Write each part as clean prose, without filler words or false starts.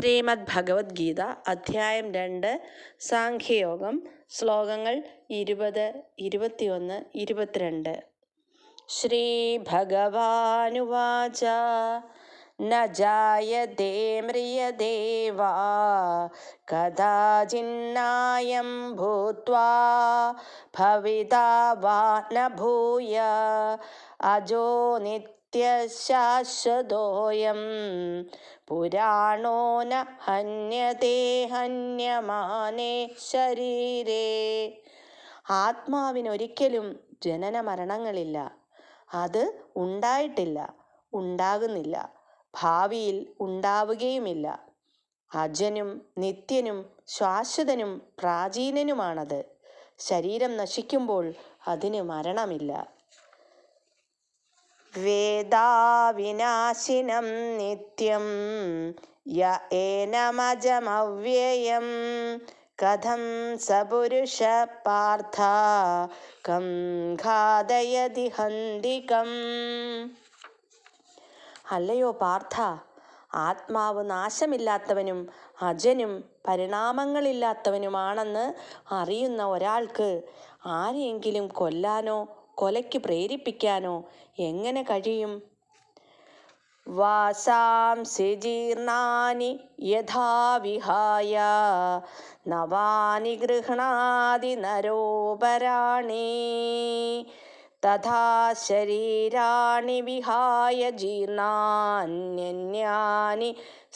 ശ്രീമദ് ഭഗവത്ഗീത അധ്യായം 2 സാഖ്യയോഗം ശ്ലോകങ്ങൾ 20, 21, 22. ശ്രീ ഭഗവാനുവാച ന ജായതേ മ്രിയതേ വാ കദാചിന്നായം ഭൂത്വാ ഭവിതാ വാ ന ഭൂയ അജോ നിത്യശാശ്വതോയം പുരാണോ ന ഹന്യതേ ഹന്യമാനേ ശരീരേ. ആത്മാവിനൊരിക്കലും ജനന മരണങ്ങളില്ല. അത് ഉണ്ടായിട്ടില്ല, ഉണ്ടാകുന്നില്ല, ഭാവിയിൽ ഉണ്ടാവുകയുമില്ല. അജനും നിത്യനും ശാശ്വതനും പ്രാചീനനുമാണത്. ശരീരം നശിക്കുമ്പോൾ അതിന് മരണമില്ല. വേദാവിനാശിനം നിത്യം യ ഏനമജമവ്യയം കഥം സ പുരുഷ പാർത്ഥ കം ഘാതയതി ഹന്തികം. അല്ലയോ പാർത്ഥ, ആത്മാവ് നാശമില്ലാത്തവനും അജനും പരിണാമങ്ങളില്ലാത്തവനുമാണെന്ന് അറിയുന്ന ഒരാൾക്ക് ആരെയെങ്കിലും കൊല്ലാനോ കൊലയ്ക്ക് പ്രേരിപ്പിക്കാനോ എങ്ങനെ കഴിയും? വാസാംസി ജീർണാനി യഥാ വിഹായ നവാനി ഗൃഹ്ണാതി നരോപരാണി തഥാ ശരീരാണി വിഹായ ജീർണാന്യന്യാനി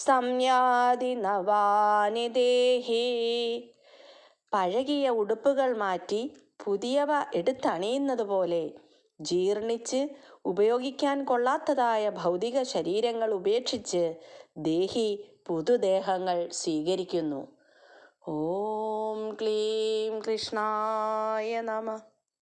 സംയാതി നവാനി ദേഹി. പഴകിയ ഉടുപ്പുകൾ മാറ്റി പുതിയവ എടുത്തണിയുന്നത് പോലെ ജീർണിച്ച് ഉപയോഗിക്കാൻ കൊള്ളാത്തതായ ഭൗതിക ശരീരങ്ങൾ ഉപേക്ഷിച്ച് ദേഹി പുതുദേഹങ്ങൾ സ്വീകരിക്കുന്നു. ഓം ക്ലീം കൃഷ്ണായ നമഃ.